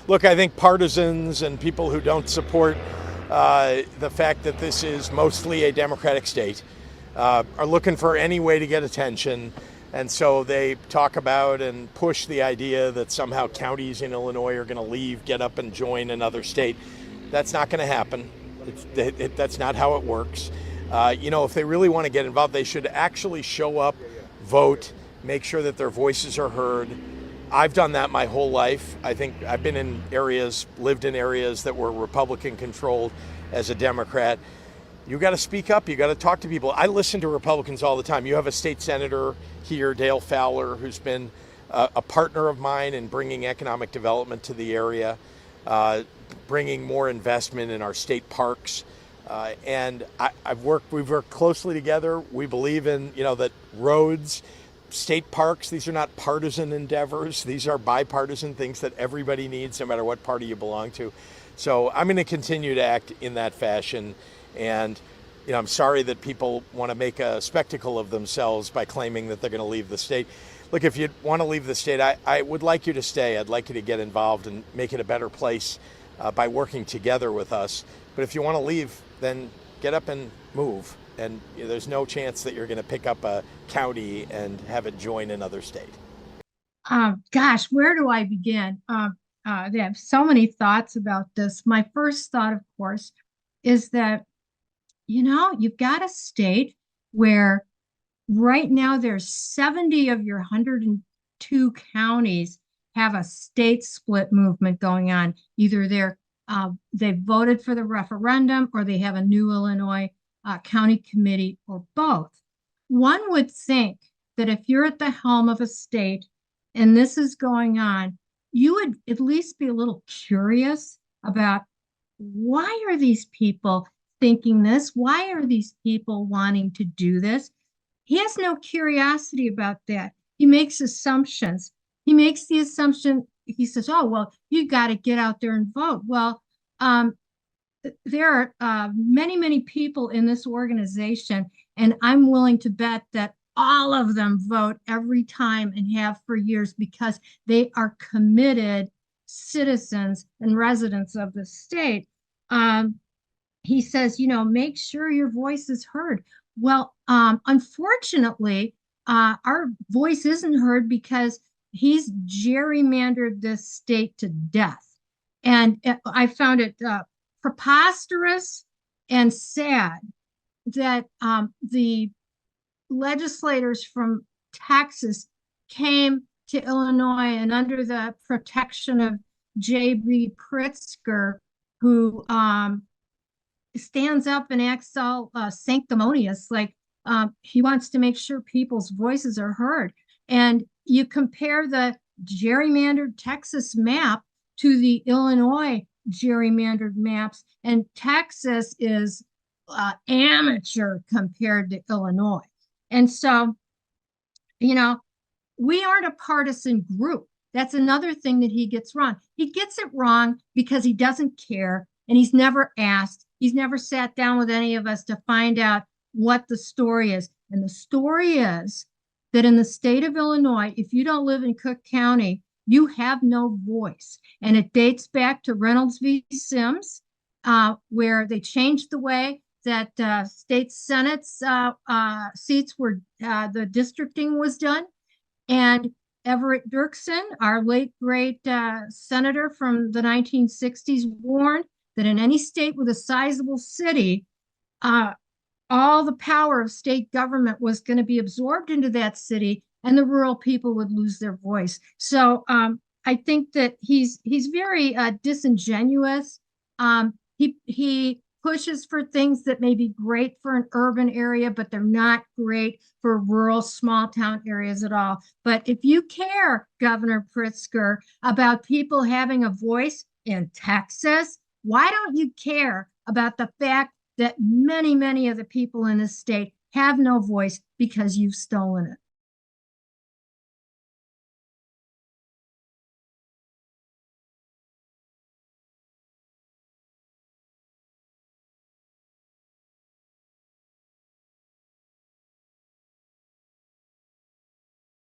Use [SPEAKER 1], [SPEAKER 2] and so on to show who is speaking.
[SPEAKER 1] Look, I think partisans and people who don't support the fact that this is mostly a Democratic state are looking for any way to get attention. And so they talk about and push the idea that somehow counties in Illinois are going to leave, get up and join another state. That's not going to happen. That's not how it works. If they really want to get involved, they should actually show up, vote, make sure that their voices are heard. I've done that my whole life. I think I've been in areas, lived in areas that were Republican controlled as a Democrat. You got to speak up. You got to talk to people. I listen to Republicans all the time. You have a state senator here, Dale Fowler, who's been a partner of mine in bringing economic development to the area, bringing more investment in our state parks. We've worked closely together. We believe in, that roads, state parks, these are not partisan endeavors. These are bipartisan things that everybody needs, no matter what party you belong to. So I'm going to continue to act in that fashion. And, I'm sorry that people want to make a spectacle of themselves by claiming that they're going to leave the state. Look, if you want to leave the state, I would like you to stay. I'd like you to get involved and make it a better place by working together with us. But if you want to leave, then get up and move. And there's no chance that you're going to pick up a county and have it join another state.
[SPEAKER 2] Gosh, where do I begin? They have so many thoughts about this. My first thought, of course, is that, you've got a state where right now there's 70 of your 102 counties have a state split movement going on. Either they voted for the referendum or they have a new Illinois county committee or both. One would think that if you're at the helm of a state and this is going on, you would at least be a little curious about why are these people thinking this? Why are these people wanting to do this? He has no curiosity about that. He makes assumptions. He makes the assumption, he says, oh, well, you got to get out there and vote. Well, there are many, many people in this organization, and I'm willing to bet that all of them vote every time and have for years because they are committed citizens and residents of the state. He says, make sure your voice is heard. Well, unfortunately, our voice isn't heard because he's gerrymandered this state to death. And I found it preposterous and sad that the legislators from Texas came to Illinois and under the protection of J.B. Pritzker, who stands up and acts all sanctimonious, like he wants to make sure people's voices are heard. And you compare the gerrymandered Texas map to the Illinois gerrymandered maps, and Texas is amateur compared to Illinois. And so, we aren't a partisan group. That's another thing that he gets wrong. He gets it wrong because he doesn't care, and he's never asked. He's never sat down with any of us to find out what the story is. And the story is that in the state of Illinois, if you don't live in Cook County, you have no voice. And it dates back to Reynolds v. Sims, where they changed the way that state Senate's seats were, the districting was done. And Everett Dirksen, our late great senator from the 1960s, warned that in any state with a sizable city, all the power of state government was going to be absorbed into that city, and the rural people would lose their voice. So I think that he's very disingenuous. He pushes for things that may be great for an urban area, but they're not great for rural small town areas at all. But if you care, Governor Pritzker, about people having a voice in Texas, why don't you care about the fact that many, many of the people in this state have no voice because you've stolen it?